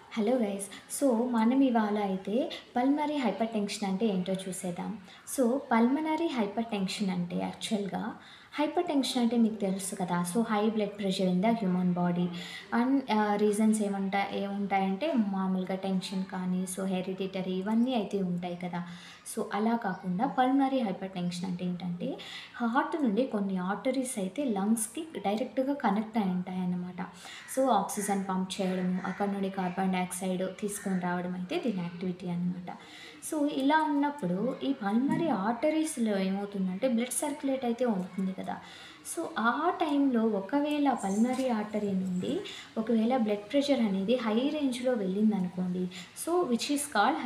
Hello guys. So, మనం ఇవాళ అయితే పల్మనరీ హైపర్ టెన్షన్ అంటే ఏంటో చూసేద్దాం. సో, పల్మనరీ హైపర్ టెన్షన్ అంటే యాక్చువల్‌గా హైపర్ టెన్షన్ అంటే మీకు తెలుసు కదా! So, high blood pressure in the human body and reasons ఏముంటాయంటే మామూలుగా టెన్షన్ కానీ, సో హెరిడిటరీ ఇవన్నీ అయితే ఉంటాయి కదా! సో, అలా కాకుండా పల్మనరీ హైపర్ టెన్షన్ అంటే ఏంటంటే హార్ట్ నుండి కొన్ని ఆర్టరీస్ అయితే లంగ్స్‌కి డైరెక్ట్‌గా కనెక్ట్ అయి ఉంటాయన్నమాట. సో, ఆక్సిజన్ పంప్ చేయడము, అక్కడ నుండి కార్బన్ డయాక్సైడ్ తీసుకొని రావడం అయితే దీని యాక్టివిటీ అనమాట. సో, ఇలా ఉన్నప్పుడు ఈ పల్మనరీ ఆర్టరీస్‌లో ఏమవుతుందంటే బ్లడ్ సర్క్యులేట్ అయితే అవుతుంది కదా! సో, ఆ టైంలో ఒకవేళ పల్మనరీ ఆర్టరీ నుండి ఒకవేళ బ్లడ్ ప్రెషర్ అనేది హై రేంజ్‌లో వెళ్ళిందనుకోండి, so, which is called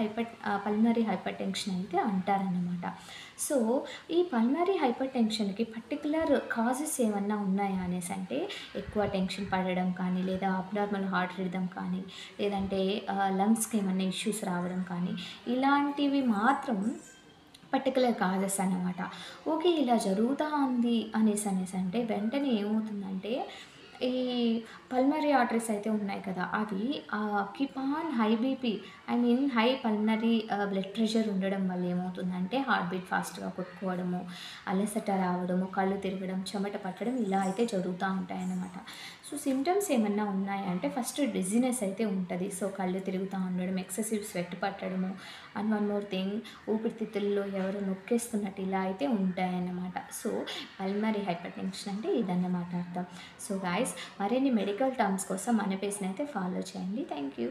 pulmonary hypertension అయితే అంటారనమాట. సో, ఈ పల్మనరీ హైపర్ టెన్షన్‌కి పర్టిక్యులర్ కాజెస్ ఏమన్నా ఉన్నాయా అనేసంటే ఎక్కువ టెన్షన్ పడడం కానీ, లేదా అబ్నార్మల్ హార్ట్ రిథమ్ కానీ, లేదంటే లంగ్స్‌కి ఏమన్నా ఇష్యూస్ రావడం కానీ, ఇలాంటివి మాత్రం పర్టిక్యులర్ కాజెస్ అన్నమాట. ఓకే. ఇలా జరుగుతా ఉంది అనేసంటే వెంటనే ఏమవుతుందంటే, ఈ పల్మనరీ ఆర్టరీస్ అయితే ఉన్నాయి కదా! అవి keep on high BP high pulmonary blood pressure ఉండడం వల్ల ఏమవుతుందంటే హార్ట్ బీట్ ఫాస్ట్‌గా కొట్టుకోవడము, అలసట రావడము, కళ్ళు తిరగడం, చెమట పట్టడం ఇలా అయితే జరుగుతా ఉంటాయన్నమాట. సో, సింప్టమ్స్ ఏమన్నా ఉన్నాయా అంటే ఫస్ట్ డిజీనెస్ అయితే ఉంటది. సో, కళ్ళు తిరుగుతా ఉండడం, ఎక్సెసివ్ స్వెట్ పట్టడము అండ్ వన్ మోర్ థింగ్ ఊపిరితిత్తుల్లో ఎవరో నొక్కేస్తున్నట్టు ఇలా అయితే ఉంటాయన్నమాట. సో, పల్మనరీ హైపర్ టెన్షన్ అంటే ఇదన్నమాట అర్థం. సో, గైస్ మరిన్ని మెడికల్ టర్మ్స్ కోసం మన పేజ్‌ని అయితే ఫాలో చేయండి. Thank you.